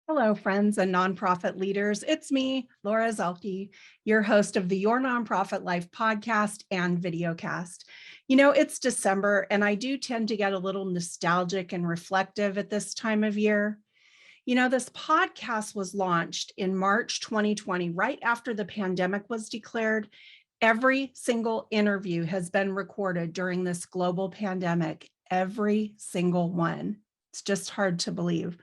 Hello, friends and nonprofit leaders. It's me, Laura Zelke, your host of the Your Nonprofit Life podcast and videocast. You know, it's December, and I do tend to get a little nostalgic and reflective at this time of year. You know, this podcast was launched in March 2020, right after the pandemic was declared. Every single interview has been recorded during this global pandemic, every single one. It's just hard to believe.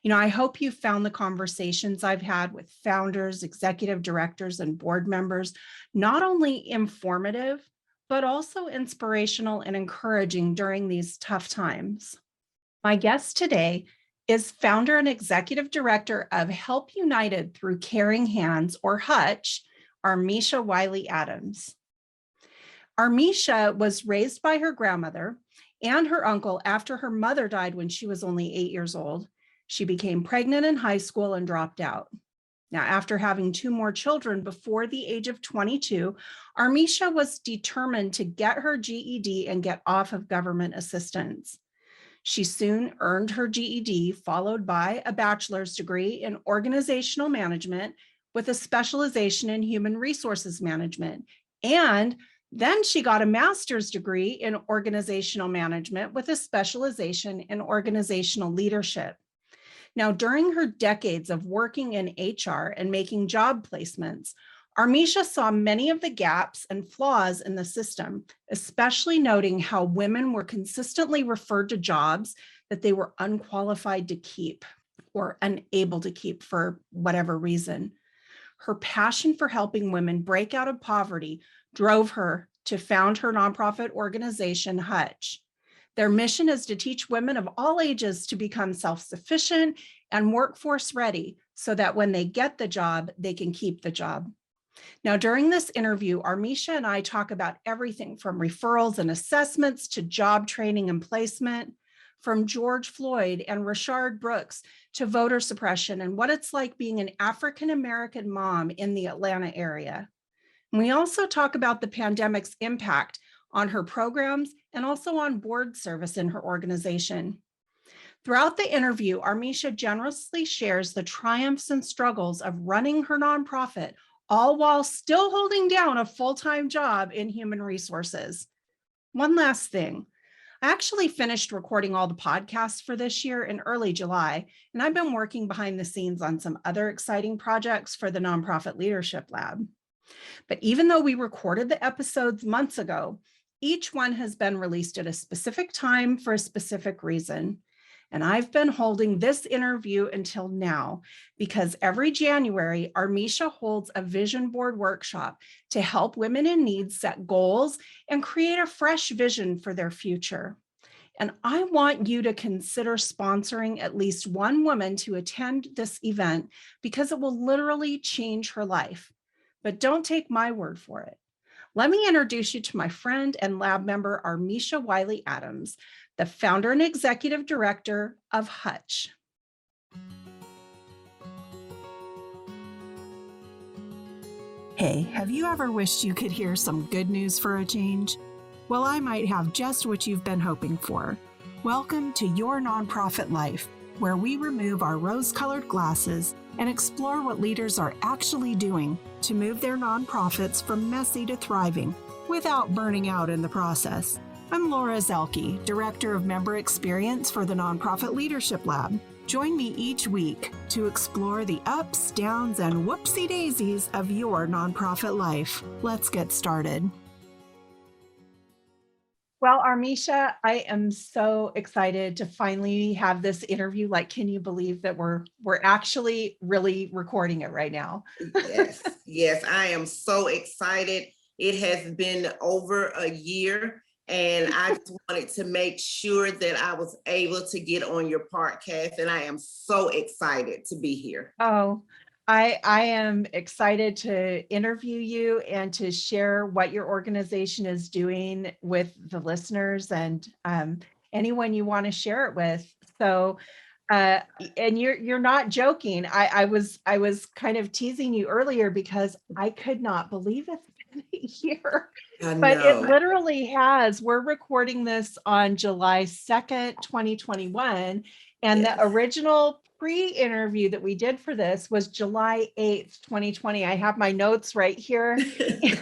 You know, I hope you found the conversations I've had with founders, executive directors, and board members not only informative, but also inspirational and encouraging during these tough times. My guest today is founder and executive director of Help United Through Caring Hands, or H.U.T.C.H, Armishia Wiley-Adams. Armishia was raised by her grandmother and her uncle after her mother died when she was only 8 years old. She became pregnant in high school and dropped out. Now, after having 2 more children before the age of 22, Armishia was determined to get her GED and get off of government assistance. She soon earned her GED, followed by a bachelor's degree in organizational management with a specialization in human resources management. And then she got a master's degree in organizational management with a specialization in organizational leadership. Now, during her decades of working in HR and making job placements, Armishia saw many of the gaps and flaws in the system, especially noting how women were consistently referred to jobs that they were unqualified to keep or unable to keep for whatever reason. Her passion for helping women break out of poverty drove her to found her nonprofit organization, H.U.T.C.H. Their mission is to teach women of all ages to become self-sufficient and workforce ready so that when they get the job, they can keep the job. Now, during this interview, Armishia and I talk about everything from referrals and assessments to job training and placement, from George Floyd and Rayshard Brooks to voter suppression and what it's like being an African-American mom in the Atlanta area. And we also talk about the pandemic's impact on her programs and also on board service in her organization. Throughout the interview, Armishia generously shares the triumphs and struggles of running her nonprofit, all while still holding down a full-time job in human resources. One last thing. I actually finished recording all the podcasts for this year in early July, and I've been working behind the scenes on some other exciting projects for the Nonprofit Leadership Lab. But even though we recorded the episodes months ago, each one has been released at a specific time for a specific reason. And I've been holding this interview until now because every January, Armishia holds a vision board workshop to help women in need set goals and create a fresh vision for their future. And I want you to consider sponsoring at least one woman to attend this event because it will literally change her life. But don't take my word for it. Let me introduce you to my friend and lab member, Armishia Wiley-Adams, the founder and executive director of H.U.T.C.H. Hey, have you ever wished you could hear some good news for a change? Well, I might have just what you've been hoping for. Welcome to Your Nonprofit Life, where we remove our rose-colored glasses and explore what leaders are actually doing to move their nonprofits from messy to thriving without burning out in the process. I'm Laura Zelke, Director of Member Experience for the Nonprofit Leadership Lab. Join me each week to explore the ups, downs, and whoopsie daisies of your nonprofit life. Let's get started. Well, Armishia, I am so excited to finally have this interview. Like, can you believe that we're actually really recording it right now? Yes, I am so excited. It has been over a year, and I just wanted to make sure that I was able to get on your podcast, and I am so excited to be here. Oh, I am excited to interview you and to share what your organization is doing with the listeners and anyone you want to share it with. So, and you're not joking. I was kind of teasing you earlier because I could not believe it's been a year, but it literally has. We're recording this on July 2nd, 2021. And the original pre-interview that we did for this was July 8th, 2020. I have my notes right here because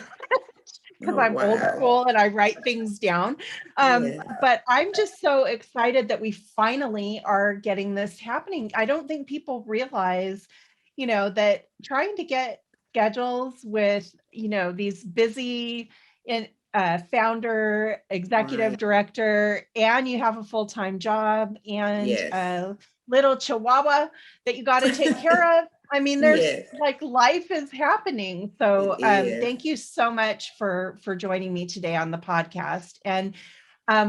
Oh, I'm old wow. school and I write things down. Yeah. But I'm just so excited that we finally are getting this happening. I don't think people realize, that trying to get schedules with, these busy and founder, executive Right. director, and you have a full-time job and Yes. a little chihuahua that you got to take care of. I mean, there's Yes, like life is happening. So it is. thank you so much for joining me today on the podcast. And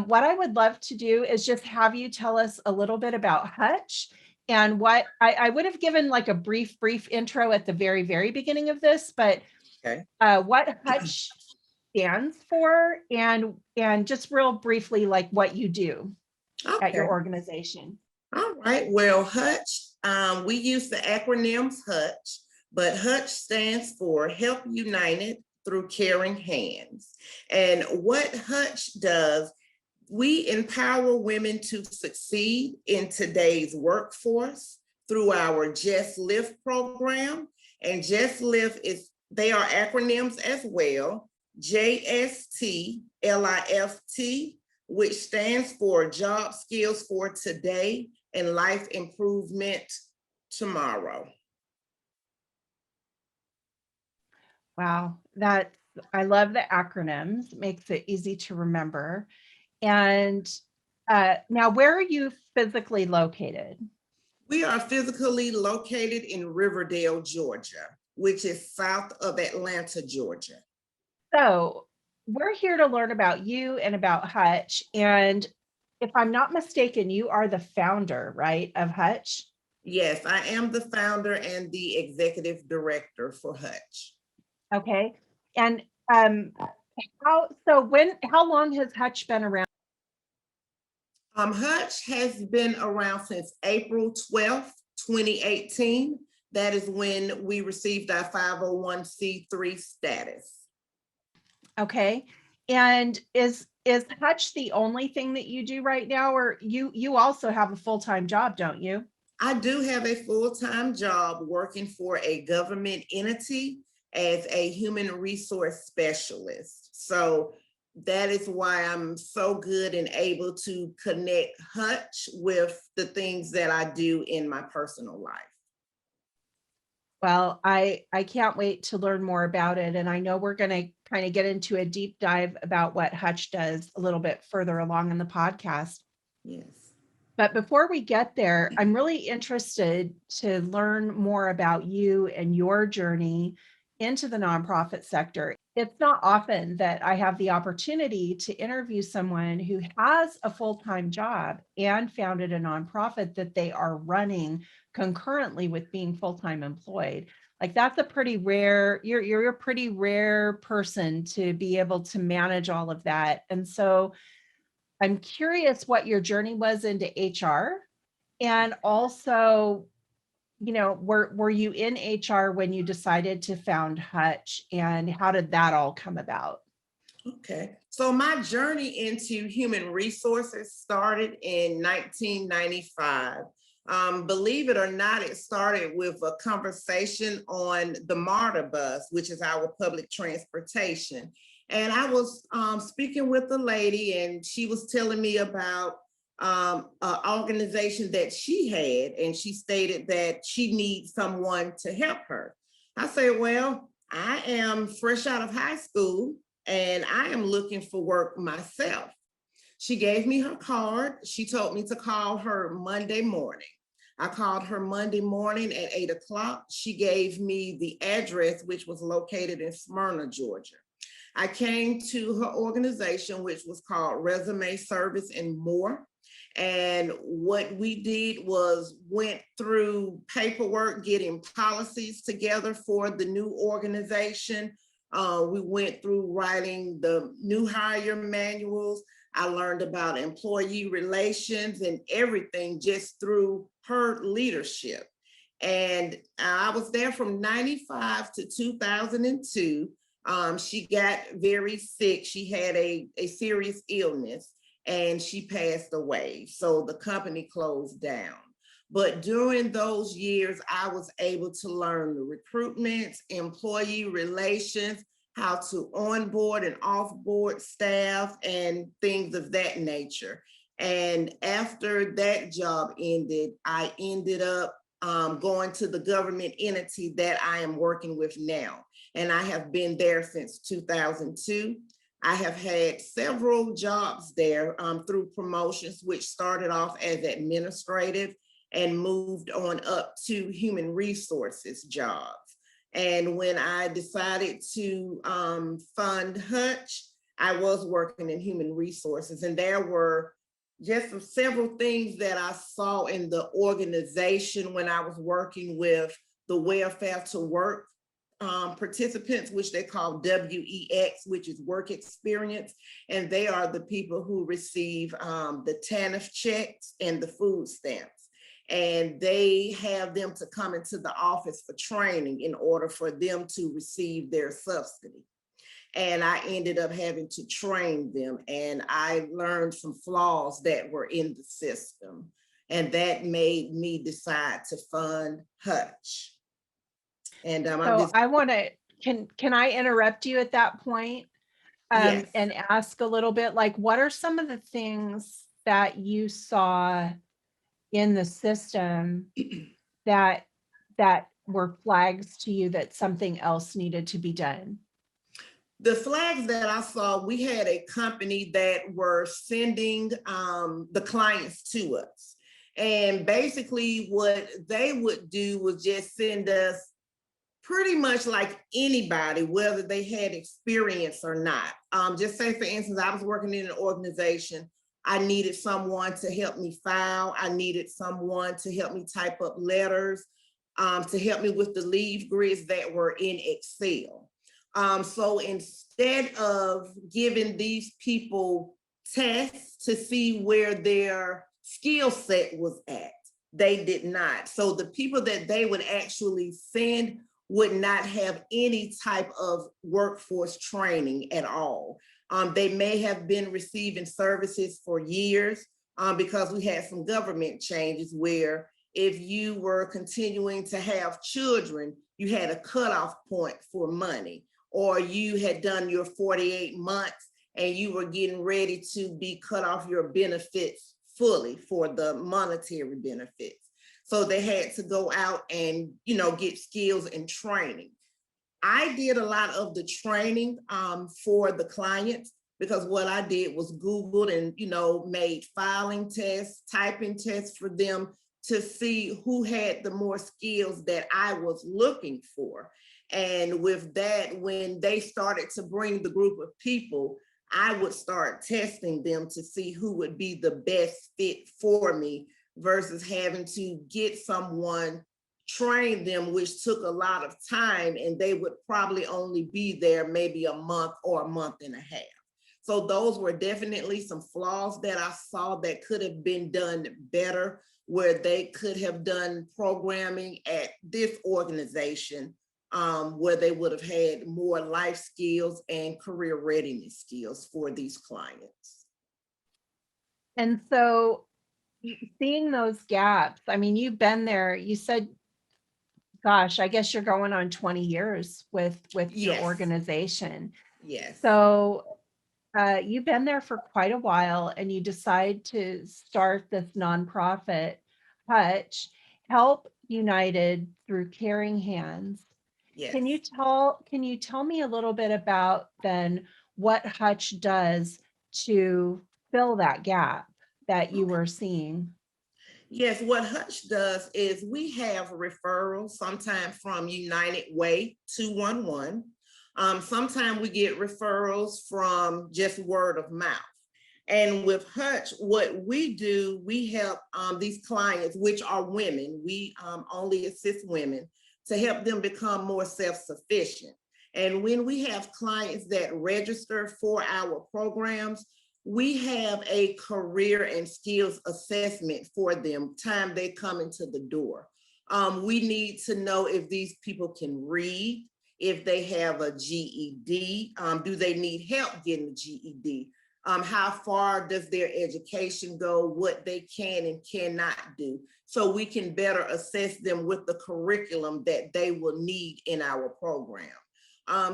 what I would love to do is just have you tell us a little bit about H.U.T.C.H and what I would have given like a brief intro at the very, very beginning of this, but Okay. what H.U.T.C.H stands for and just real briefly, like what you do at your Okay. organization. All right. Well, H.U.T.C.H, we use the acronyms H.U.T.C.H, but H.U.T.C.H stands for Help United Through Caring Hands. And what H.U.T.C.H does, we empower women to succeed in today's workforce through our Just Lift program. And Just Lift they are acronyms as well. JSTLIFT, which stands for Job Skills for Today and Life Improvement Tomorrow. Wow, I love the acronyms, makes it easy to remember. And now, where are you physically located? We are physically located in Riverdale, Georgia, which is south of Atlanta, Georgia. So we're here to learn about you and about H.U.T.C.H. And if I'm not mistaken, you are the founder, right, of H.U.T.C.H? Yes, I am the founder and the executive director for H.U.T.C.H. Okay. And how long has H.U.T.C.H been around? H.U.T.C.H has been around since April 12th, 2018. That is when we received our 501c3 status. Okay. And is H.U.T.C.H the only thing that you do right now, or you also have a full-time job, don't you? I do have a full-time job working for a government entity as a human resource specialist. So that is why I'm so good and able to connect H.U.T.C.H with the things that I do in my personal life. Well, I can't wait to learn more about it. And I know we're going to kind of get into a deep dive about what H.U.T.C.H does a little bit further along in the podcast. Yes. But before we get there, I'm really interested to learn more about you and your journey into the nonprofit sector. It's not often that I have the opportunity to interview someone who has a full-time job and founded a nonprofit that they are running concurrently with being full-time employed. Like that's a pretty rare, you're a pretty rare person to be able to manage all of that. And so I'm curious what your journey was into HR, and also, were you in HR when you decided to found H.U.T.C.H, and how did that all come about? Okay. So my journey into human resources started in 1995. Believe it or not, it started with a conversation on the MARTA bus, which is our public transportation. And I was speaking with a lady, and she was telling me about an organization that she had, and she stated that she needs someone to help her. I said, well, I am fresh out of high school and I am looking for work myself. She gave me her card. She told me to call her Monday morning. I called her Monday morning at 8 o'clock. She gave me the address, which was located in Smyrna, Georgia. I came to her organization, which was called Resume Service and More. And what we did was went through paperwork, getting policies together for the new organization. We went through writing the new hire manuals. I learned about employee relations and everything just through her leadership. And I was there from 95 to 2002. She got very sick. She had a serious illness and she passed away. So the company closed down. But during those years, I was able to learn the recruitment, employee relations, how to onboard and offboard staff, and things of that nature. And after that job ended, I ended up going to the government entity that I am working with now. And I have been there since 2002. I have had several jobs there through promotions, which started off as administrative and moved on up to human resources jobs. And when I decided to fund H.U.T.C.H, I was working in human resources, and there were just several things that I saw in the organization when I was working with the welfare to work participants, which they call WEX, which is work experience. And they are the people who receive the TANF checks and the food stamps. And they have them to come into the office for training in order for them to receive their subsidy. And I ended up having to train them, and I learned some flaws that were in the system. And that made me decide to fund H.U.T.C.H. And So I want to, can I interrupt you at that point? Yes. And ask a little bit, like, what are some of the things that you saw in the system that were flags to you that something else needed to be done? The flags that I saw, we had a company that were sending the clients to us. And basically what they would do was just send us pretty much like anybody, whether they had experience or not. Just say, for instance, I was working in an organization. I needed someone to help me file. I needed someone to help me type up letters, to help me with the leave grids that were in Excel. So instead of giving these people tests to see where their skill set was at, they did not. So the people that they would actually send would not have any type of workforce training at all. They may have been receiving services for years because we had some government changes where if you were continuing to have children, you had a cutoff point for money, or you had done your 48 months and you were getting ready to be cut off your benefits fully for the monetary benefits. So they had to go out and, get skills and training. I did a lot of the training for the clients because what I did was Googled and, made filing tests, typing tests for them to see who had the more skills that I was looking for. And with that, when they started to bring the group of people, I would start testing them to see who would be the best fit for me versus having to get someone, train them, which took a lot of time, and they would probably only be there maybe a month or a month and a half. So those were definitely some flaws that I saw that could have been done better, where they could have done programming at this organization where they would have had more life skills and career readiness skills for these clients. And so seeing those gaps, I mean, you've been there, you said, gosh, I guess you're going on 20 years with your Yes. organization. Yes. So you've been there for quite a while, and you decide to start this nonprofit, H.U.T.C.H, Help United Through Caring Hands. Yes. Can you tell me a little bit about then what H.U.T.C.H does to fill that gap that you were seeing? Yes, what H.U.T.C.H does is we have referrals, sometimes from United Way 211. Sometimes we get referrals from just word of mouth. And with H.U.T.C.H, what we do, we help these clients, which are women. We only assist women to help them become more self-sufficient. And when we have clients that register for our programs, we have a career and skills assessment for them time they come into the door. We need to know if these people can read, if they have a GED, do they need help getting a GED? How far does their education go, what they can and cannot do, so we can better assess them with the curriculum that they will need in our program.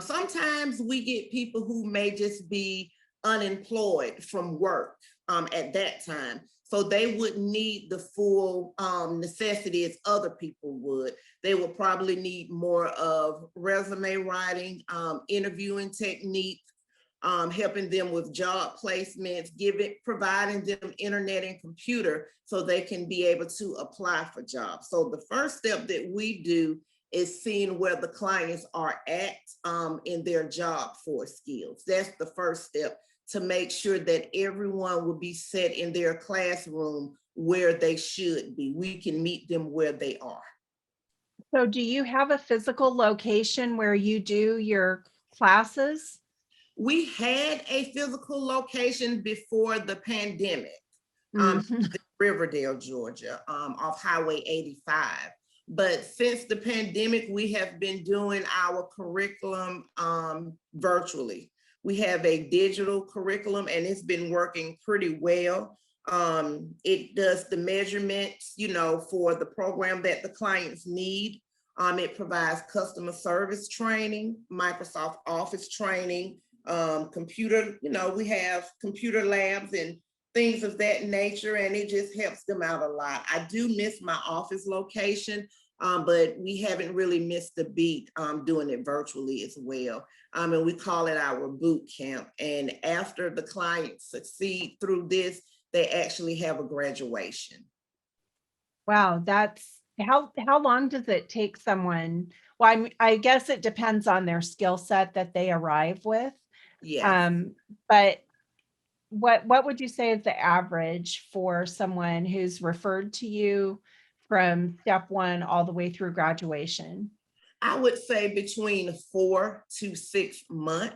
Sometimes we get people who may just be unemployed from work at that time. So they wouldn't need the full necessity as other people would. They will probably need more of resume writing, interviewing techniques, helping them with job placements, providing them internet and computer so they can be able to apply for jobs. So the first step that we do is seeing where the clients are at in their job force skills. That's the first step, to make sure that everyone will be set in their classroom where they should be. We can meet them where they are. So do you have a physical location where you do your classes? We had a physical location before the pandemic, Mhm. Riverdale, Georgia, off Highway 85. But since the pandemic, we have been doing our curriculum virtually. We have a digital curriculum and it's been working pretty well. It does the measurements, for the program that the clients need. It provides customer service training, Microsoft Office training, computer, we have computer labs and things of that nature, and it just helps them out a lot. I do miss my office location, but we haven't really missed the beat doing it virtually as well. And we call it our boot camp. And after the clients succeed through this, they actually have a graduation. Wow, that's how long does it take someone? Well, I guess it depends on their skill set that they arrive with. Yes. But what would you say is the average for someone who's referred to you from step one all the way through graduation? I would say between 4 to 6 months,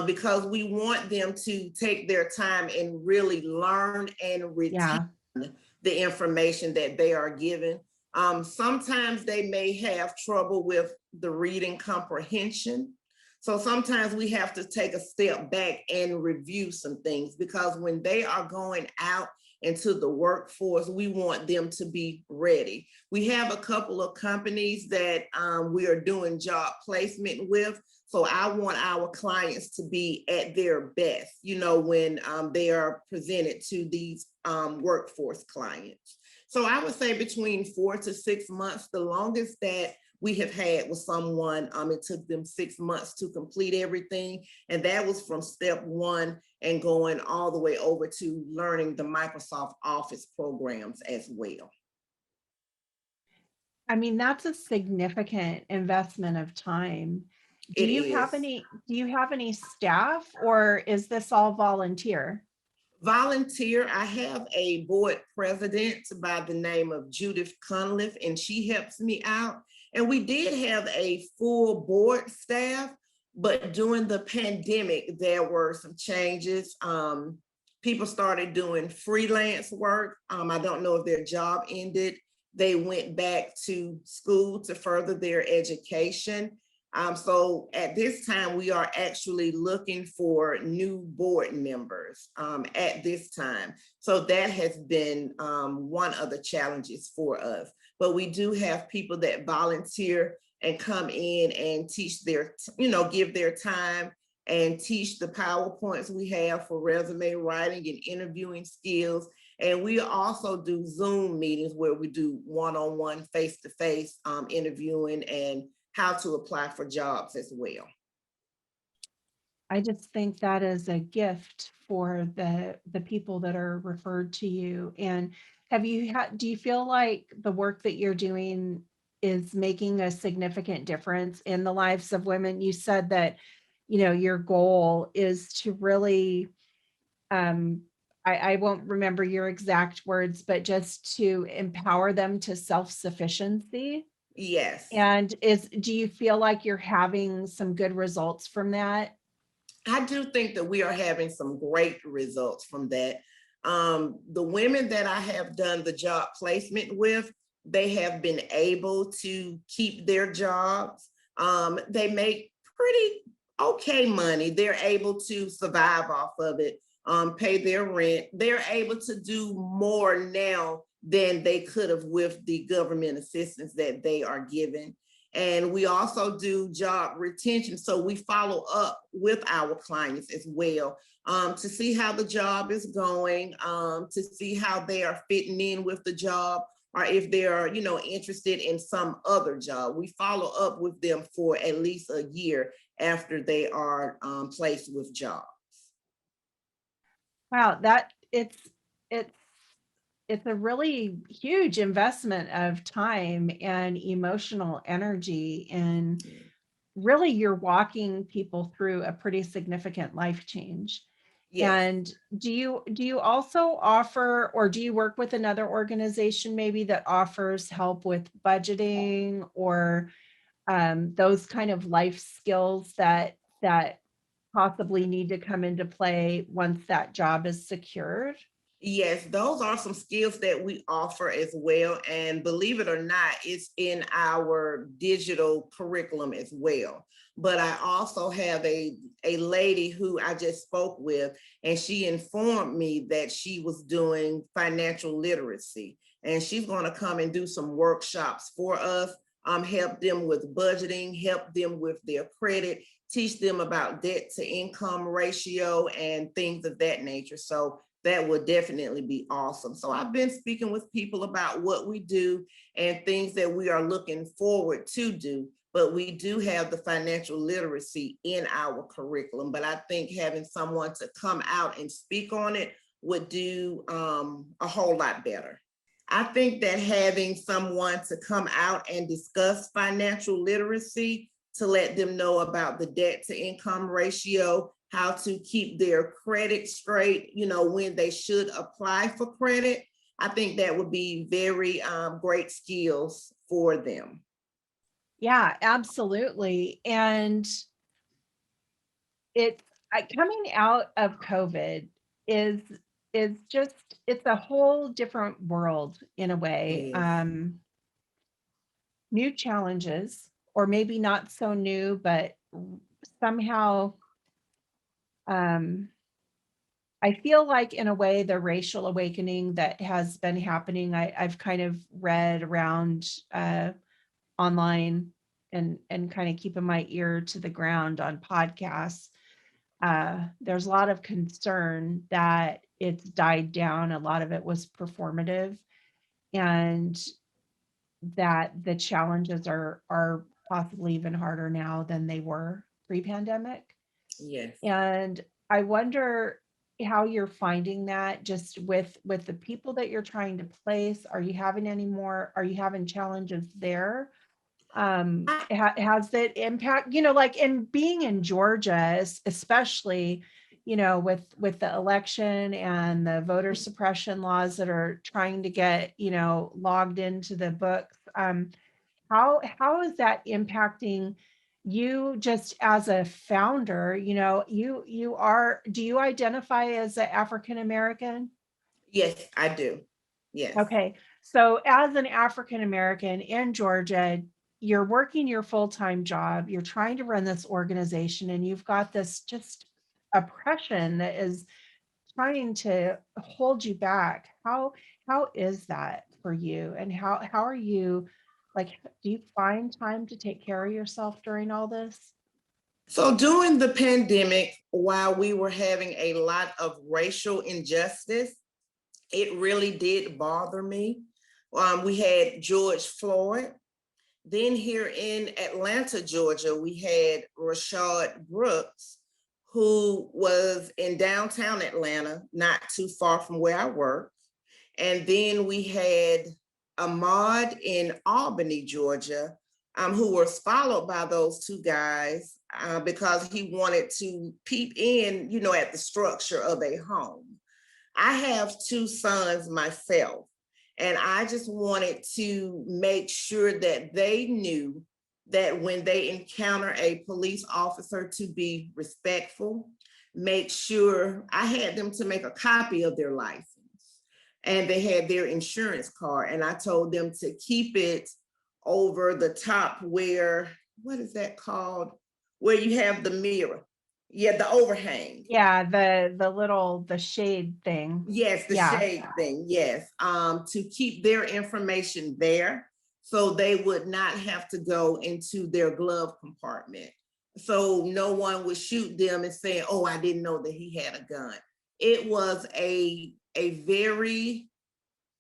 because we want them to take their time and really learn and retain Yeah. the information that they are given. Sometimes they may have trouble with the reading comprehension. So sometimes we have to take a step back and review some things, because when they are going out into the workforce, we want them to be ready. We have a couple of companies that we are doing job placement with. So I want our clients to be at their best, when they are presented to these workforce clients. So I would say between 4 to 6 months. The longest that we have had with someone, it took them 6 months to complete everything. And that was from step one and going all the way over to learning the Microsoft Office programs as well. I mean, that's a significant investment of time. It is. Do you have any staff, or is this all volunteer? Volunteer. I have a board president by the name of Judith Cunliffe, and she helps me out. And we did have a full board staff, but during the pandemic, there were some changes. People started doing freelance work. I don't know if their job ended. They went back to school to further their education. So at this time, we are actually looking for new board members at this time. So that has been one of the challenges for us. But we do have people that volunteer and come in and teach give their time and teach the PowerPoints we have for resume writing and interviewing skills. And we also do Zoom meetings where we do one-on-one, face-to-face interviewing and how to apply for jobs as well. I just think that is a gift for the people that are referred to you. And do you feel like the work that you're doing is making a significant difference in the lives of women? You said that, your goal is to really, I won't remember your exact words, but just to empower them to self-sufficiency. Yes. And do you feel like you're having some good results from that? I do think that we are having some great results from that. The women that I have done the job placement with, they have been able to keep their jobs. They make pretty okay money. They're able to survive off of it. pay their rent. They're able to do more now than they could have with the government assistance that they are given. And we also do job retention. So we follow up with our clients as well, to see how the job is going, to see how they are fitting in with the job, or if they are, interested in some other job. We follow up with them for at least a year after they are placed with jobs. Wow, it's it's a really huge investment of time and emotional energy, and really you're walking people through a pretty significant life change. Yes. And do you also offer, or do you work with another organization maybe that offers help with budgeting, or those kind of life skills that possibly need to come into play once that job is secured? Yes, those are some skills that we offer as well. And believe it or not, it's in our digital curriculum as well. But I also have a lady who I just spoke with, and she informed me that she was doing financial literacy. And she's going to come and do some workshops for us, help them with budgeting, help them with their credit, teach them about debt to income ratio and things of that nature. So that would definitely be awesome. So I've been speaking with people about what we do and things that we are looking forward to do, but we do have the financial literacy in our curriculum. But I think having someone to come out and speak on it would do a whole lot better. I think that having someone to come out and discuss financial literacy, to let them know about the debt to income ratio, how to keep their credit straight, when they should apply for credit. I think that would be very great skills for them. Yeah, absolutely. And it's coming out of COVID is just, it's a whole different world in a way. Yes. New challenges, or maybe not so new, but somehow um I feel like in a way the racial awakening that has been happening, I've kind of read around online, and kind of keeping my ear to the ground on podcasts. There's a lot of concern that it's died down. A lot of it was performative, and that the challenges are possibly even harder now than they were pre-pandemic. Yes. And I wonder how you're finding that, just with the people that you're trying to place. Are you having challenges there? Has that impact, like in being in Georgia, especially, with the election and the voter suppression laws that are trying to get, logged into the books. How is that impacting you just as a founder? Do you identify as an African American? Yes, I do. Yes. Okay. So as an African American in Georgia, you're working your full-time job, you're trying to run this organization, and you've got this just oppression that is trying to hold you back. How is that for you? And how are you, like, do you find time to take care of yourself during all this? So during the pandemic, while we were having a lot of racial injustice, it really did bother me. We had George Floyd. Then here in Atlanta, Georgia, we had Rashad Brooks, who was in downtown Atlanta, not too far from where I work. And then we had Ahmaud in Albany, Georgia, who was followed by those two guys because he wanted to peep in, at the structure of a home. I have two sons myself, and I just wanted to make sure that they knew that when they encounter a police officer, to be respectful. Make sure I had them to make a copy of their license, and they had their insurance card. And I told them to keep it over the top where, what is that called? Where you have the mirror. Yeah, the overhang. Yeah, the shade thing. Yes, the Yeah. shade thing, yes. To keep their information there so they would not have to go into their glove compartment. So no one would shoot them and say, oh, I didn't know that he had a gun. It was a very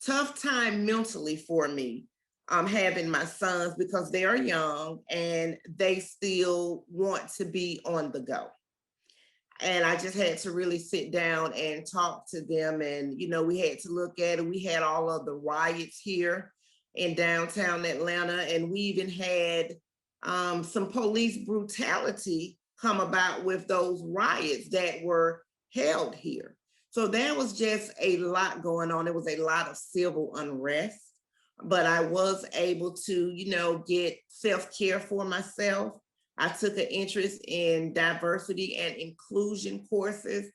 tough time mentally for me, having my sons, because they are young and they still want to be on the go. And I just had to really sit down and talk to them. And, we had to look at it. We had all of the riots here in downtown Atlanta, and we even had some police brutality come about with those riots that were held here. So there was just a lot going on. There was a lot of civil unrest, but I was able to, get self-care for myself. I took an interest in diversity and inclusion courses,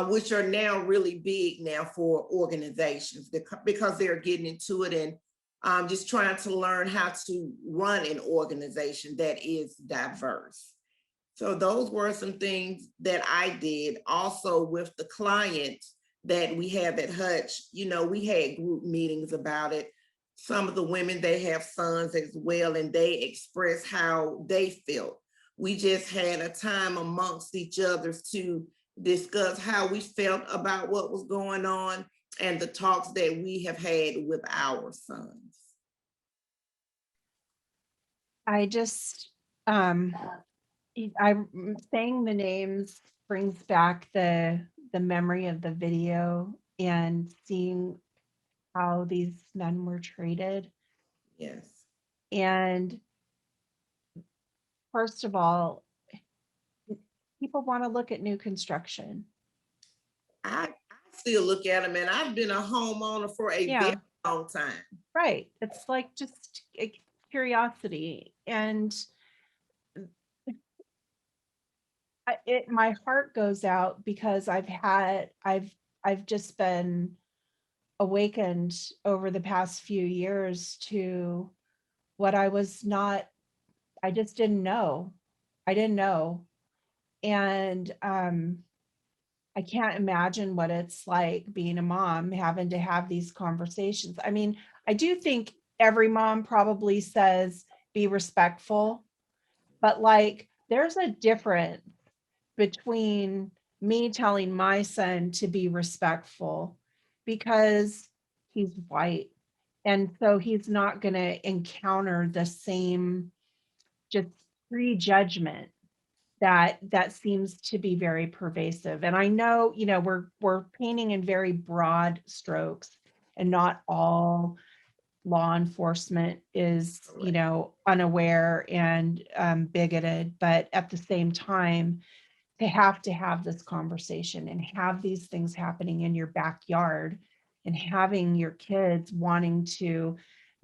which are now really big now for organizations because they're getting into it, and just trying to learn how to run an organization that is diverse. So those were some things that I did. Also with the clients that we have at H.U.T.C.H, we had group meetings about it. Some of the women, they have sons as well, and they express how they felt. We just had a time amongst each other to discuss how we felt about what was going on and the talks that we have had with our sons. I just um I'm saying the names brings back the memory of the video and seeing how these men were treated. Yes. And first of all, people want to look at new construction. I still look at them, and I've been a homeowner for a very Yeah, long time. right. It's like just a curiosity. And my heart goes out because I've just been awakened over the past few years to what I just didn't know. I didn't know. And I can't imagine what it's like being a mom, having to have these conversations. I mean, I do think every mom probably says be respectful, but like there's a difference between me telling my son to be respectful because he's white. And so he's not going to encounter the same just prejudgment that seems to be very pervasive. And I know, we're painting in very broad strokes, and not all law enforcement is, unaware and bigoted, but at the same time, to have this conversation and have these things happening in your backyard and having your kids wanting to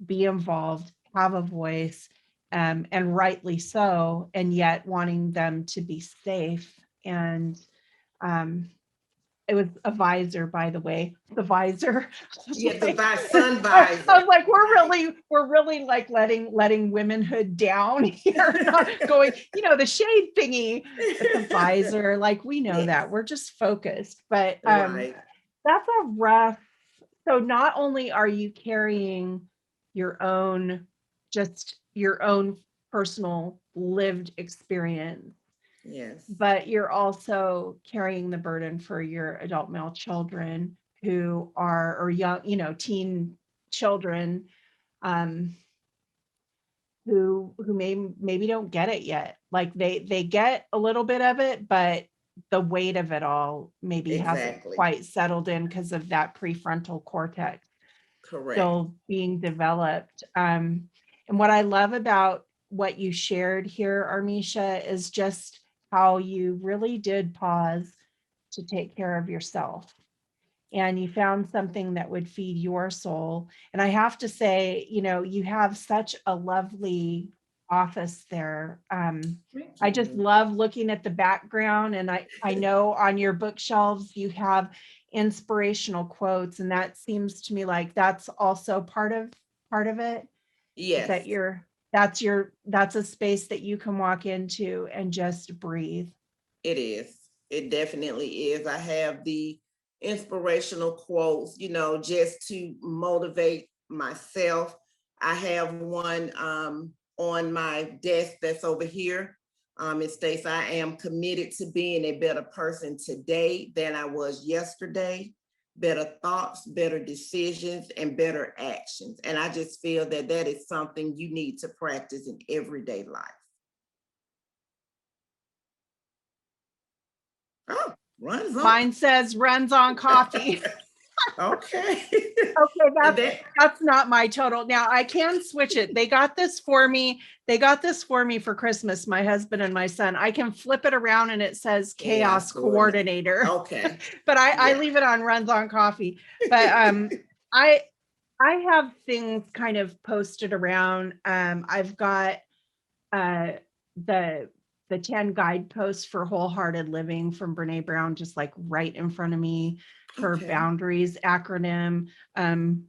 be involved, have a voice, and rightly so, and yet wanting them to be safe. And um, it was a visor, by the way, the visor. Yeah, the sun I visor. was like, we're really like letting womanhood down here, not going, the shade thingy, but the visor, like we know Yes. that we're just focused, but Right. that's a rough. So not only are you carrying your own, just your own personal lived experience, Yes. but you're also carrying the burden for your adult male children who are, or young, teen children, um, who maybe don't get it yet. Like they get a little bit of it, but the weight of it all maybe hasn't Exactly. quite settled in because of that prefrontal cortex Correct. still being developed. And what I love about what you shared here, Armishia, is just how you really did pause to take care of yourself. And you found something that would feed your soul. And I have to say, you have such a lovely office there. I just love looking at the background. And I know on your bookshelves you have inspirational quotes. And that seems to me like that's also part of it. Is that Yes. that's a space that you can walk into and just breathe. It is. It definitely is. I have the inspirational quotes, just to motivate myself. I have one on my desk that's over here. It states, I am committed to being a better person today than I was yesterday. Better thoughts, better decisions, and better actions. And I just feel that that is something you need to practice in everyday life. Oh, runs on. Mine says runs on coffee. Okay. Okay, that's not my total. Now I can switch it. They got this for me. They got this for me for Christmas, my husband and my son. I can flip it around and it says chaos coordinator. Okay. But I leave it on runs on coffee. But I have things kind of posted around. I've got the 10 guideposts for wholehearted living from Brene Brown, just like right in front of me. Her boundaries acronym. And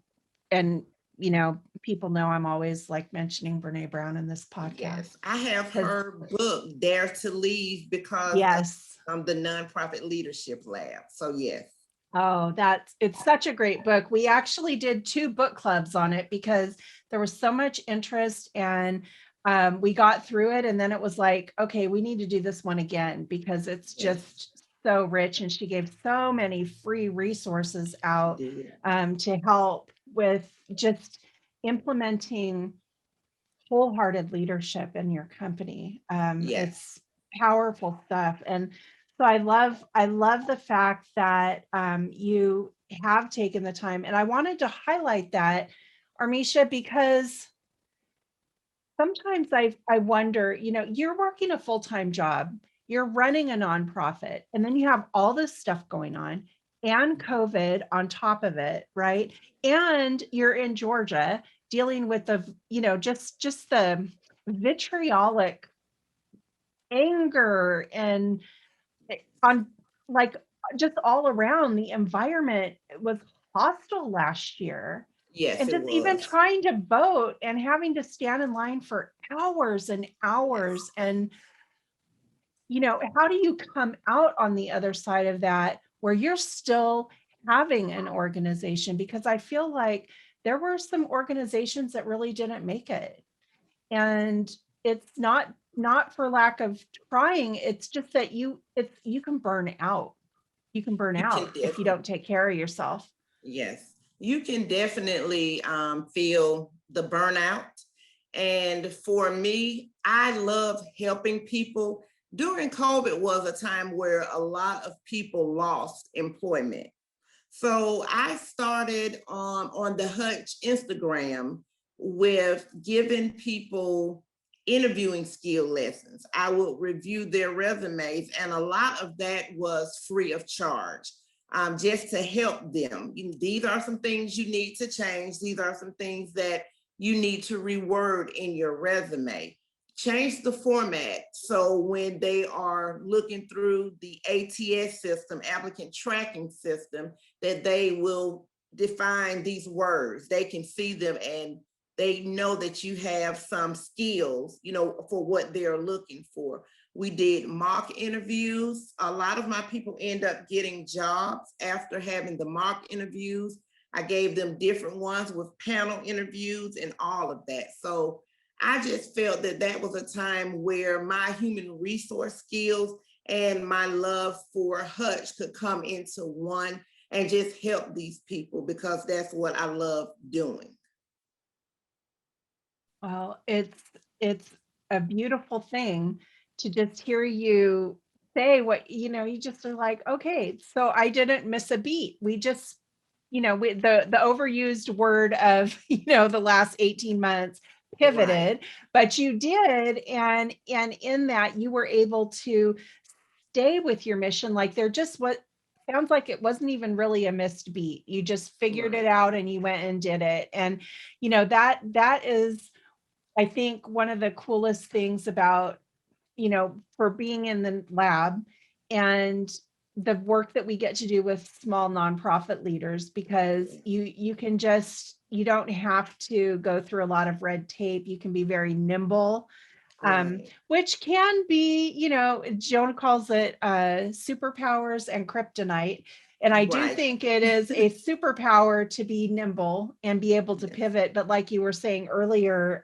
people know I'm always like mentioning Brene Brown in this podcast. Yes, I have her book, Dare to Leave, because of the Nonprofit Leadership Lab. So yes. Oh, it's such a great book. We actually did 2 book clubs on it because there was so much interest, and we got through it. And then it was like, okay, we need to do this one again because it's just so rich. And she gave so many free resources out to help with just implementing wholehearted leadership in your company. It's powerful stuff. And so I love the fact that you have taken the time. And I wanted to highlight that, Armishia, because sometimes I wonder, you're working a full-time job, you're running a nonprofit, and then you have all this stuff going on and COVID on top of it, right? And you're in Georgia dealing with the, just the vitriolic anger and on like just all around. The environment was hostile last year. Yes, and just even trying to vote and having to stand in line for hours and hours. And, how do you come out on the other side of that where you're still having an organization? Because I feel like there were some organizations that really didn't make it. And it's not for lack of trying. It's just that you can burn out. You can burn out if you don't take care of yourself. Yes, you can definitely feel the burnout. And for me, I love helping people. During COVID was a time where a lot of people lost employment. So I started on the H.U.T.C.H Instagram with giving people interviewing skill lessons. I would review their resumes, and a lot of that was free of charge, just to help them. These are some things you need to change. These are some things that you need to reword in your resume. Change the format so when they are looking through the ATS system, applicant tracking system, that they will define these words. They can see them and they know that you have some skills, for what they're looking for. We did mock interviews. A lot of my people end up getting jobs after having the mock interviews. I gave them different ones with panel interviews and all of that. So I just felt that that was a time where my human resource skills and my love for H.U.T.C.H could come into one and just help these people, because that's what I love doing. Well, it's a beautiful thing to just hear you say what, you just are like, okay, so I didn't miss a beat. We just, the overused word of, the last 18 months, pivoted, but you did. And in that you were able to stay with your mission. Like there just what sounds like it wasn't even really a missed beat. You just figured it out and you went and did it. And, that is, I think, one of the coolest things about, for being in the lab and the work that we get to do with small nonprofit leaders, because you can just, you don't have to go through a lot of red tape. You can be very nimble. Right. which can be, Joan calls it superpowers and kryptonite. And I do Right. think it is a superpower to be nimble and be able to Yes. pivot. But like you were saying earlier,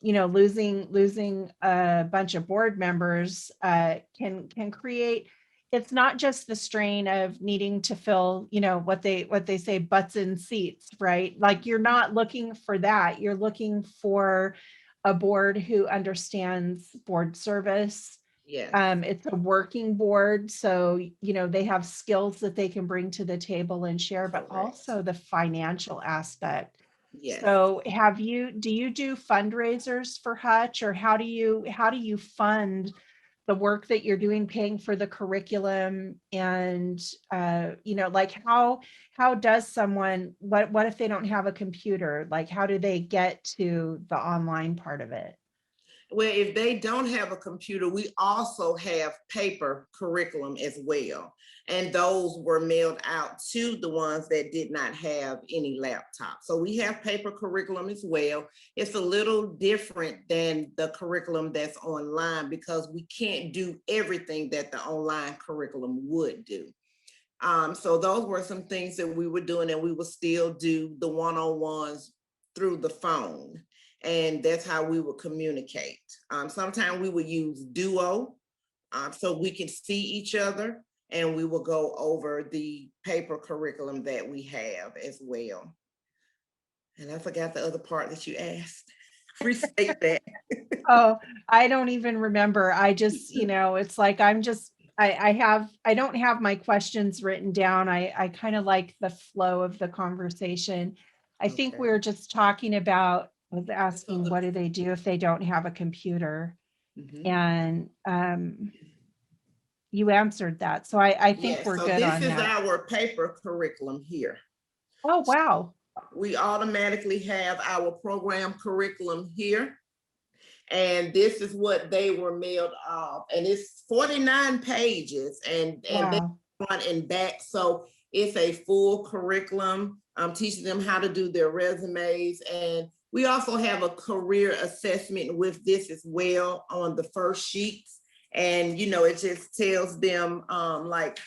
losing a bunch of board members can create. It's not just the strain of needing to fill, what they say, butts in seats, right? Like you're not looking for that. You're looking for a board who understands board service. Yes. It's a working board, so they have skills that they can bring to the table and share, but Correct. also the financial aspect. Yes. So do you do fundraisers for Hutch, or how do you fund the work that you're doing, paying for the curriculum? And like how does someone, what if they don't have a computer? Like how do they get to the online part of it? Well, if they don't have a computer, we also have paper curriculum as well. And those were mailed out to the ones that did not have any laptops. So we have paper curriculum as well. It's a little different than the curriculum that's online because we can't do everything that the online curriculum would do. So those were some things that we were doing, and we would still do the one-on-ones through the phone. And that's how we would communicate. Sometimes we would use Duo so we can see each other, and we will go over the paper curriculum that we have as well. And I forgot the other part that you asked. Restate that. Oh, I don't even remember. I just, it's like I don't have my questions written down. I kind of like the flow of the conversation. I think Okay. we were just talking about, I was So asking, what do they do if they don't have a computer? mhm. And you answered that. So I think Yes, we're so good this on is that. our paper curriculum here. Oh, wow. We automatically have our program curriculum here. And this is what they were mailed off. And it's 49 pages and they Wow. front and back. So it's a full curriculum. I'm teaching them how to do their resumes. And we also have a career assessment with this as well on the first sheets. And, it just tells them like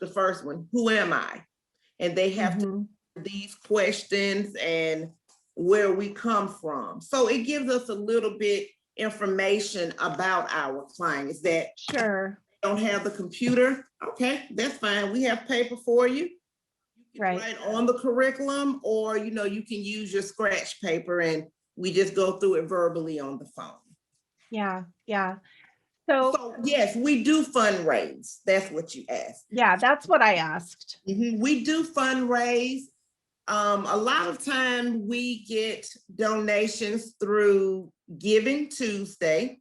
the first one, who am I? And they have to Mhm. these questions and where we come from. So it gives us a little bit information about our clients that Sure. don't have the computer. Okay, that's fine. We have paper for you. You can Right. write on the curriculum, or you can use your scratch paper and we just go through it verbally on the phone. Yeah. Yeah. So So yes, we do fundraise. That's what you asked. yeah, that's what I asked. We do fundraise. A lot of time we get donations through Giving Tuesday,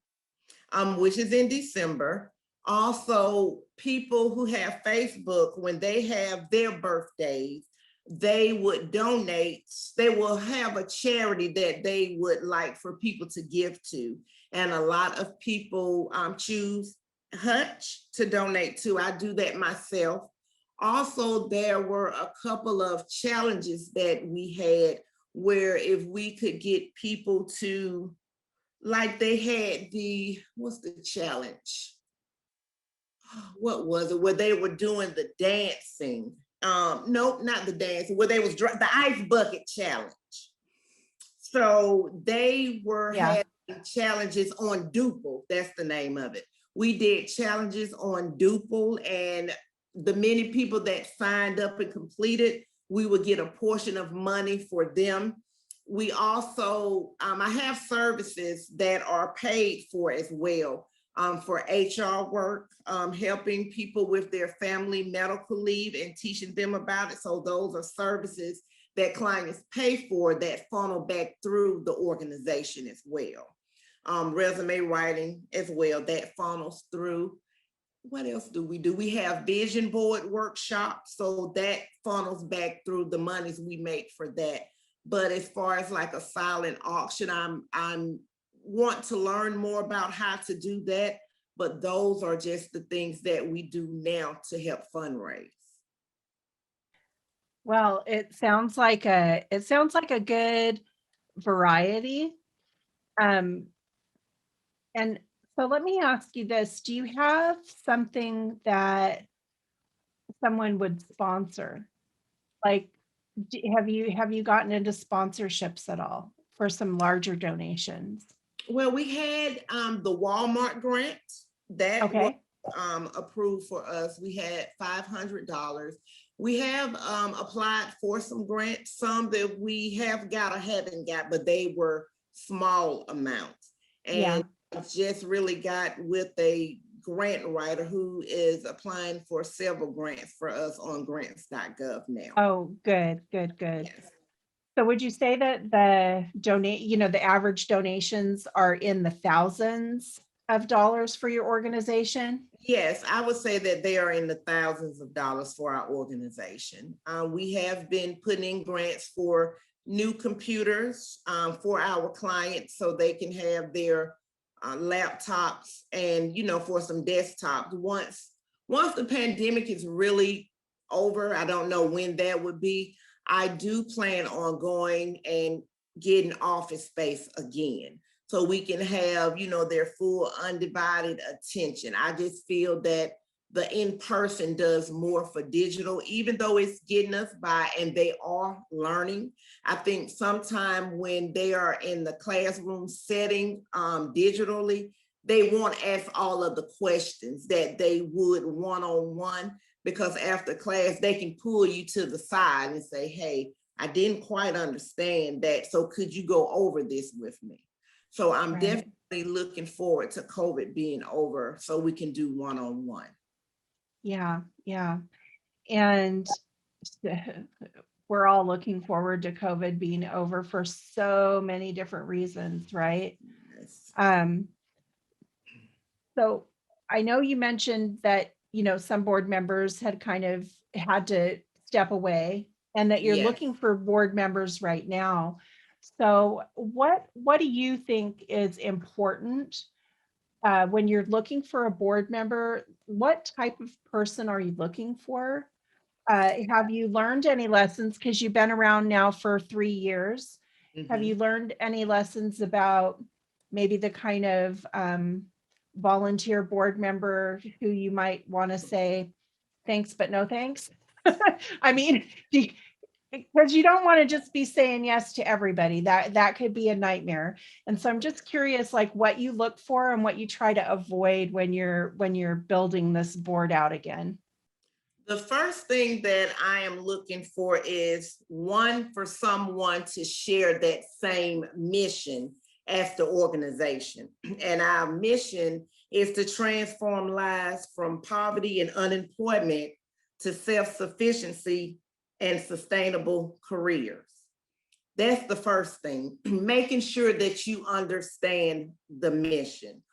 which is in December. Also, people who have Facebook, when they have their birthdays, they would donate. They will have a charity that they would like for people to give to. And a lot of people choose Hutch to donate to. I do that myself. Also, there were a couple of challenges that we had where if we could get people to, like they had what's the challenge? What was it? Where they were doing the dancing. Nope, not the dancing, where they was the ice bucket challenge. So they were Yeah. having challenges on Duple. That's the name of it. We did challenges on Duple, and the many people that signed up and completed, we would get a portion of money for them. We also, I have services that are paid for as well, for HR work, helping people with their family medical leave and teaching them about it. So those are services that clients pay for that funnel back through the organization as well. Resume writing as well, that funnels through. What else do? We have vision board workshops, so that funnels back through the monies we make for that. But as far as like a silent auction, I'm want to learn more about how to do that. But those are just the things that we do now to help fundraise. Well, it sounds like a good variety. Um, And so let me ask you this. Do you have something that someone would sponsor? Like, have you gotten into sponsorships at all for some larger donations? Well, we had the Walmart grant that was Okay. approved for us. We had $500. We have applied for some grants, some that we have got or haven't got, but they were small amounts. Yeah. And just really got with a grant writer who is applying for several grants for us on grants.gov now. Oh, good, good, good. Yes. So would you say that the average donations are in the thousands of dollars for your organization? Yes, I would say that they are in the thousands of dollars for our organization. We have been putting in grants for new computers for our clients so they can have their laptops and, for some desktops. Once the pandemic is really over, I don't know when that would be. I do plan on going and getting office space again, so we can have, their full undivided attention. I just feel that the in-person does more for digital, even though it's getting us by and they are learning. I think sometime when they are in the classroom setting digitally, they won't ask all of the questions that they would one-on-one, because after class, they can pull you to the side and say, hey, I didn't quite understand that, so could you go over this with me? So I'm Right. definitely looking forward to COVID being over so we can do one-on-one. Yeah, yeah. And we're all looking forward to COVID being over for so many different reasons, right? Yes. So I know you mentioned that, some board members had kind of had to step away and that you're Yes. looking for board members right now. So what do you think is important when you're looking for a board member? What type of person are you looking for? Have you learned any lessons? Because you've been around now for 3 years. Have Mhm. you learned any lessons about maybe the kind of volunteer board member who you might want to say thanks, but no thanks? I mean, because you don't want to just be saying yes to everybody. That could be a nightmare. And so I'm just curious, like what you look for and what you try to avoid when you're building this board out again. The first thing that I am looking for is for someone to share that same mission as the organization. And our mission is to transform lives from poverty and unemployment to self-sufficiency and sustainable careers. That's the first thing, making sure that you understand the mission.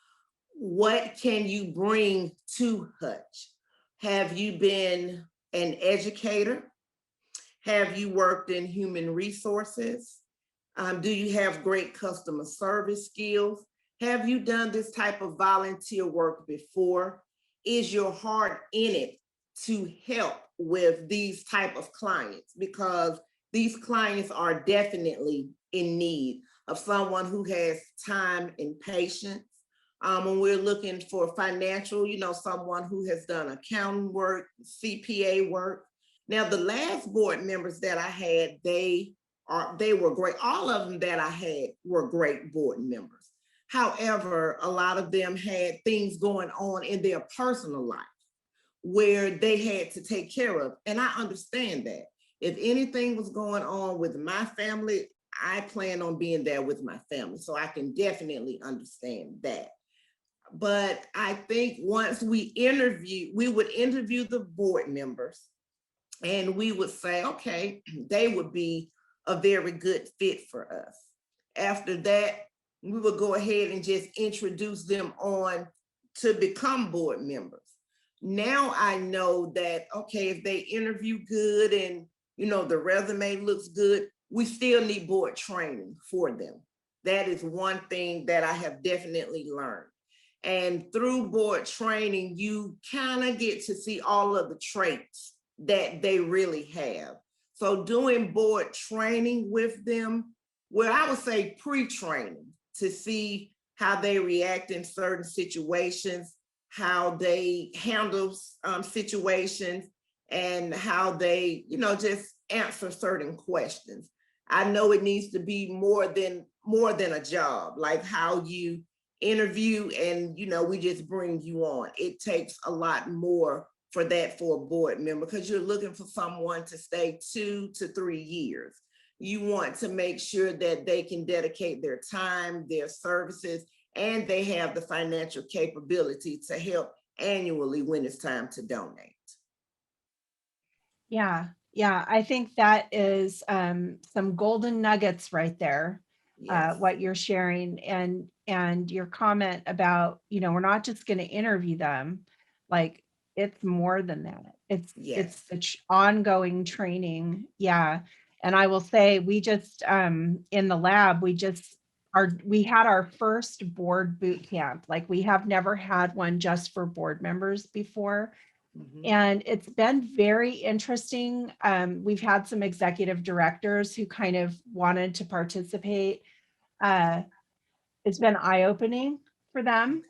What can you bring to H.U.T.C.H? Have you been an educator? Have you worked in human resources? Do you have great customer service skills? Have you done this type of volunteer work before? Is your heart in it to help with these type of clients? Because these clients are definitely in need of someone who has time and patience. When we're looking for financial, someone who has done accounting work, CPA work. Now, the last board members that I had, they were great. All of them that I had were great board members. However, a lot of them had things going on in their personal life where they had to take care of. And I understand that. If anything was going on with my family, I plan on being there with my family. So I can definitely understand that. But I think once we would interview the board members and we would say, okay, they would be a very good fit for us. After that, we would go ahead and just introduce them on to become board members. Now I know that, okay, if they interview good and, the resume looks good, we still need board training for them. That is one thing that I have definitely learned. And through board training, you kind of get to see all of the traits that they really have. So doing board training with them, well, I would say pre-training to see how they react in certain situations, how they handle situations, and how they, just answer certain questions. I know it needs to be more than a job, like how you interview and, we just bring you on. It takes a lot more for that for a board member, because you're looking for someone to stay 2 to 3 years. You want to make sure that they can dedicate their time, their services, and they have the financial capability to help annually when it's time to donate. Yeah, yeah, I think that is some golden nuggets right there. Yes. What you're sharing, and your comment about, we're not just going to interview them, like it's more than that. It's Yes. ongoing training. Yeah, and I will say we just in the lab we had our first board boot camp. Like we have never had one just for board members before. Mhm. And it's been very interesting. We've had some executive directors who kind of wanted to participate. It's been eye-opening for them.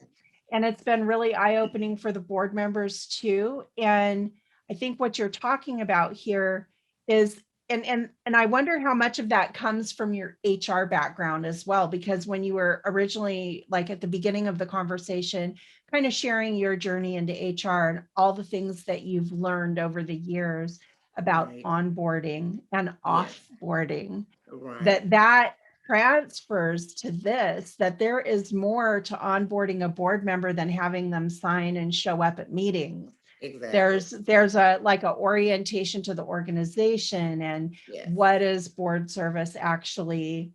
And it's been really eye-opening for the board members too. And I think what you're talking about here is, and I wonder how much of that comes from your HR background as well, because when you were originally, like at the beginning of the conversation, kind of sharing your journey into HR and all the things that you've learned over the years about Right. onboarding and Yes. offboarding, Right. that transfers to this, that there is more to onboarding a board member than having them sign and show up at meetings. Exactly. There's a like a orientation to the organization and Yes. what does board service actually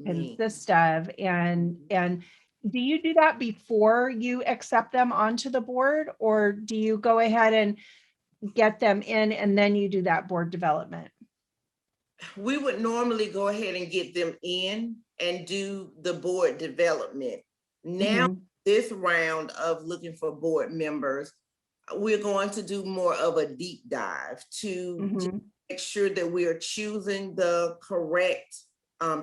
consist of, and do you do that before you accept them onto the board, or do you go ahead and get them in and then you do that board development? We would normally go ahead and get them in and do the board development. Now, Mhm. this round of looking for board members, we're going to do more of a deep dive to Mhm. make sure that we are choosing the correct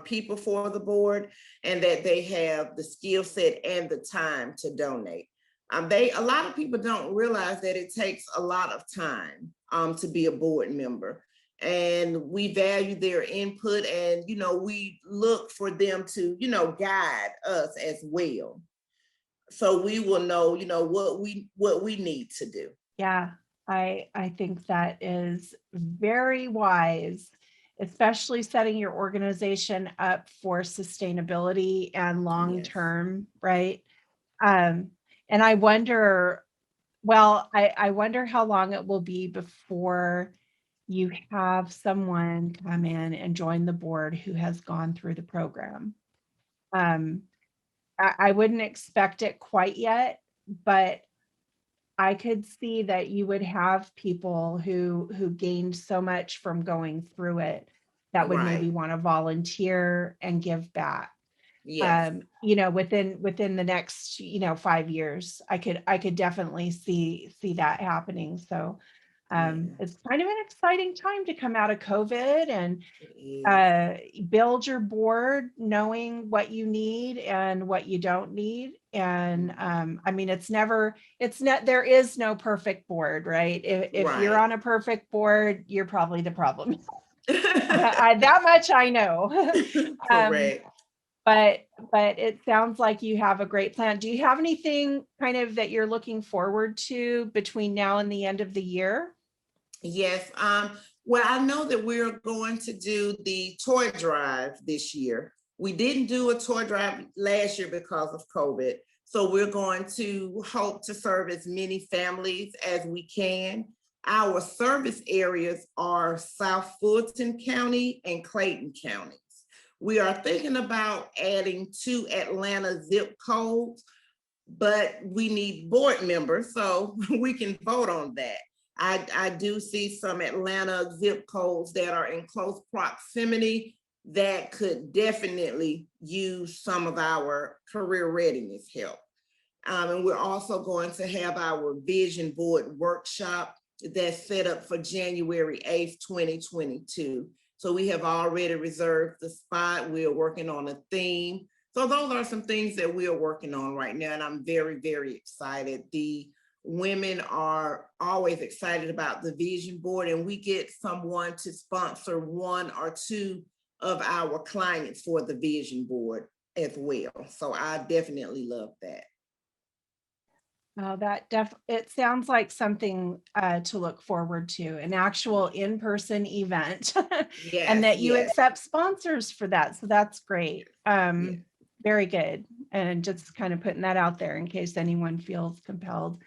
people for the board, and that they have the skill set and the time to donate. A lot of people don't realize that it takes a lot of time to be a board member, and we value their input, and we look for them to guide us as well, so we will know what we need to do. Yeah, I think that is very wise, especially setting your organization up for sustainability and long Yes. term, right? Um, and I wonder, well, I wonder how long it will be before you have someone come in and join the board who has gone through the program. Um, I wouldn't expect it quite yet, but I could see that you would have people who gained so much from going through it that would maybe Right. want to volunteer and give back. Yes. Within the next 5 years, I could definitely see that happening. So Yeah. it's kind of an exciting time to come out of COVID and It is. build your board knowing what you need and what you don't need. And I mean, there is no perfect board, right? If you're Right. on a perfect board, you're probably the problem. That much I know. um, Correct. but it sounds like you have a great plan. Do you have anything kind of that you're looking forward to between now and the end of the year? Yes. Well, I know that we're going to do the toy drive this year. We didn't do a toy drive last year because of COVID. So we're going to hope to serve as many families as we can. Our service areas are South Fulton County and Clayton counties. We are thinking about adding 2 Atlanta zip codes, but we need board members so we can vote on that. I do see some Atlanta zip codes that are in close proximity that could definitely use some of our career readiness help. And we're also going to have our vision board workshop that's set up for January 8th, 2022. So we have already reserved the spot. We're working on a theme. So those are some things that we are working on right now, and I'm very, very excited. The women are always excited about the vision board, and we get someone to sponsor one or two of our clients for the vision board as well. So I definitely love that. Oh, it sounds like something to look forward to, an actual in-person event, and Yes, that you yes, accept sponsors for that. So that's great. yes. Very good. And just kind of putting that out there in case anyone feels compelled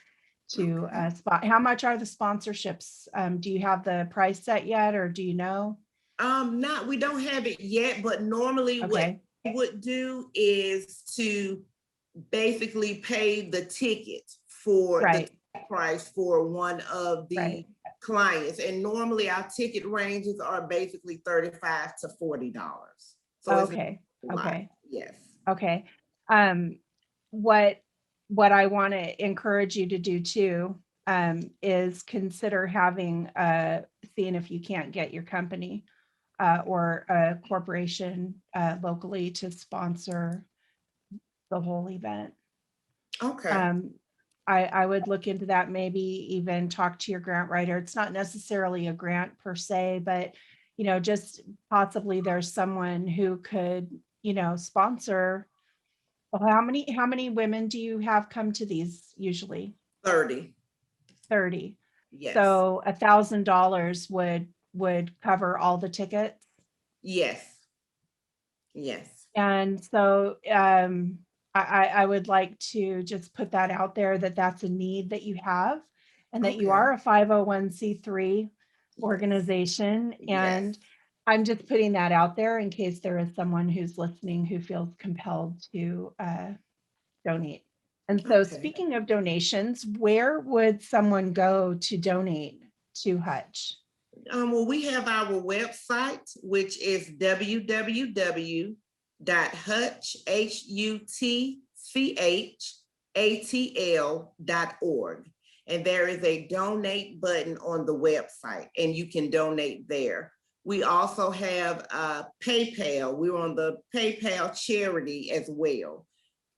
to Okay. spot. How much are the sponsorships? Do you have the price set yet, or do you know? Not, we don't have it yet, but normally what Okay. we would do is to basically pay the ticket for the Right. price for one of the Right. clients. And normally our ticket ranges are basically $35 to $40. So it's not Okay. a lot. Okay. Yes. Okay. Um, what I want to encourage you to do too is consider having seeing if you can't get your company or a corporation locally to sponsor the whole event. Okay. I would look into that, maybe even talk to your grant writer. It's not necessarily a grant per se, but just possibly there's someone who could, sponsor. Well, how many women do you have come to these usually? 30. 30. Yes. So $1,000 would cover all the tickets. Yes. Yes. And so I would like to just put that out there that that's a need that you have and that you Okay. are a 501c3 organization. Yes. And I'm just putting that out there in case there is someone who's listening who feels compelled to donate. And so Okay. speaking of donations, where would someone go to donate to H.U.T.C.H? Well, we have our website, which is www.H.U.T.C.H.ATL.org. And there is a donate button on the website, and you can donate there. We also have PayPal. We're on the PayPal charity as well.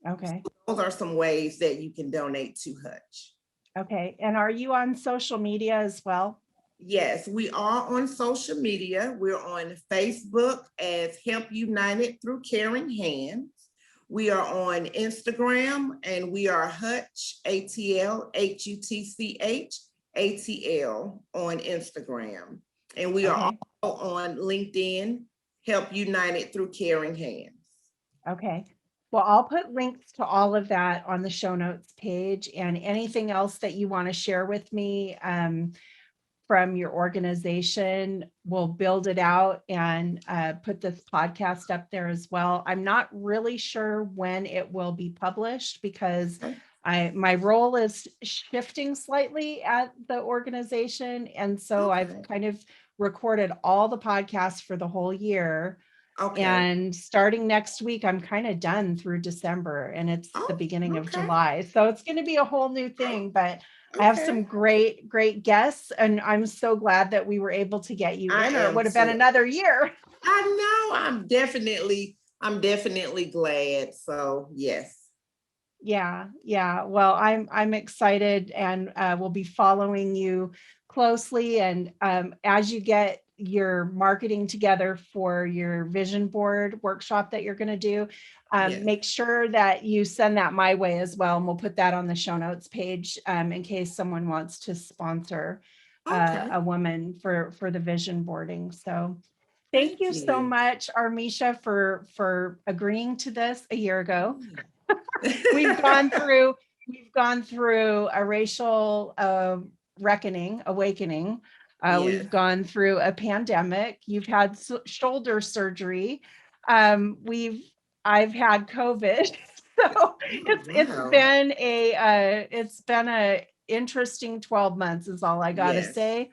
Okay. Those are some ways that you can donate to H.U.T.C.H. Okay. And are you on social media as well? Yes, we are on social media. We're on Facebook as Help United Through Caring Hands. We are on Instagram, and we are H.U.T.C.H, ATL, H.U.T.C.H, ATL on Instagram. And we are Okay. also on LinkedIn, Help United Through Caring Hands. Okay. Well, I'll put links to all of that on the show notes page, and anything else that you want to share with me from your organization, we'll build it out and put this podcast up there as well. I'm not really sure when it will be published because my role is shifting slightly at the organization. And so I've kind of recorded all the podcasts for the whole year. Okay. And starting next week, I'm kind of done through December, and it's the beginning of July. So it's going to be a whole new thing, but I have some great guests, and I'm so glad that we were able to get you in, or it would have been another year. I know. I'm definitely glad. So yes. Yeah. Well, I'm excited, and we'll be following you closely. And as you get your marketing together for your vision board workshop that you're going to do, make sure that you send that my way as well. And we'll put that on the show notes page in case someone wants to sponsor a woman for the vision boarding. So thank you so much, Armishia, for agreeing to this a year ago. We've gone through a racial awakening. We've gone through a pandemic. You've had shoulder surgery. I've had COVID. So it's been a interesting 12 months is all I gotta say.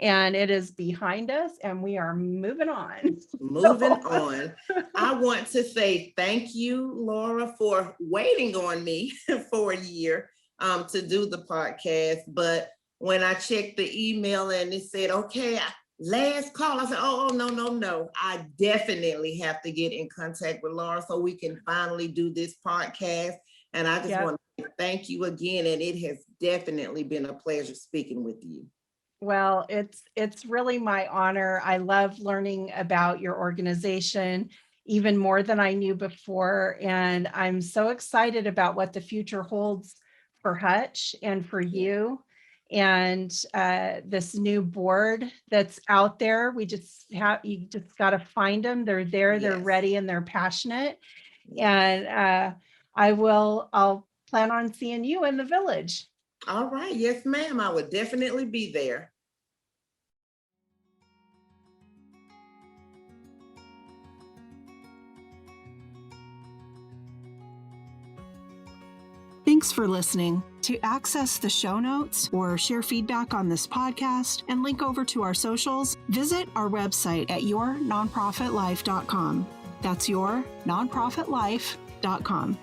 And it is behind us, and we are moving on. Moving on. I want to say thank you, Laura, for waiting on me for a year to do the podcast. But when I checked the email and it said, okay, last call. I said, oh, no. I definitely have to get in contact with Laura so we can finally do this podcast. And I just want to thank you again. And it has definitely been a pleasure speaking with you. Well, it's really my honor. I love learning about your organization even more than I knew before. And I'm so excited about what the future holds for H.U.T.C.H and for you. And this new board that's out there, you just got to find them. They're there, they're ready, and they're passionate. And I'll plan on seeing you in the village. All right. Yes, ma'am. I would definitely be there. Thanks for listening. To access the show notes or share feedback on this podcast and link over to our socials, visit our website at yournonprofitlife.com. That's yournonprofitlife.com.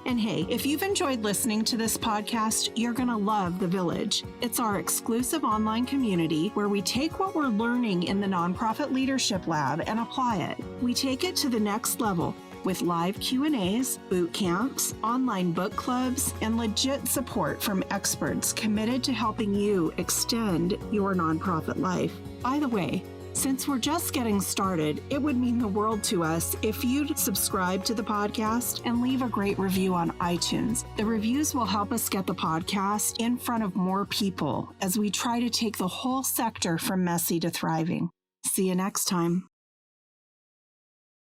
And hey, if you've enjoyed listening to this podcast, you're going to love The Village. It's our exclusive online community where we take what we're learning in the Nonprofit Leadership Lab and apply it. We take it to the next level with live Q&As, boot camps, online book clubs, and legit support from experts committed to helping you extend your nonprofit life. By the way, since we're just getting started, it would mean the world to us if you'd subscribe to the podcast and leave a great review on iTunes. The reviews will help us get the podcast in front of more people as we try to take the whole sector from messy to thriving. See you next time.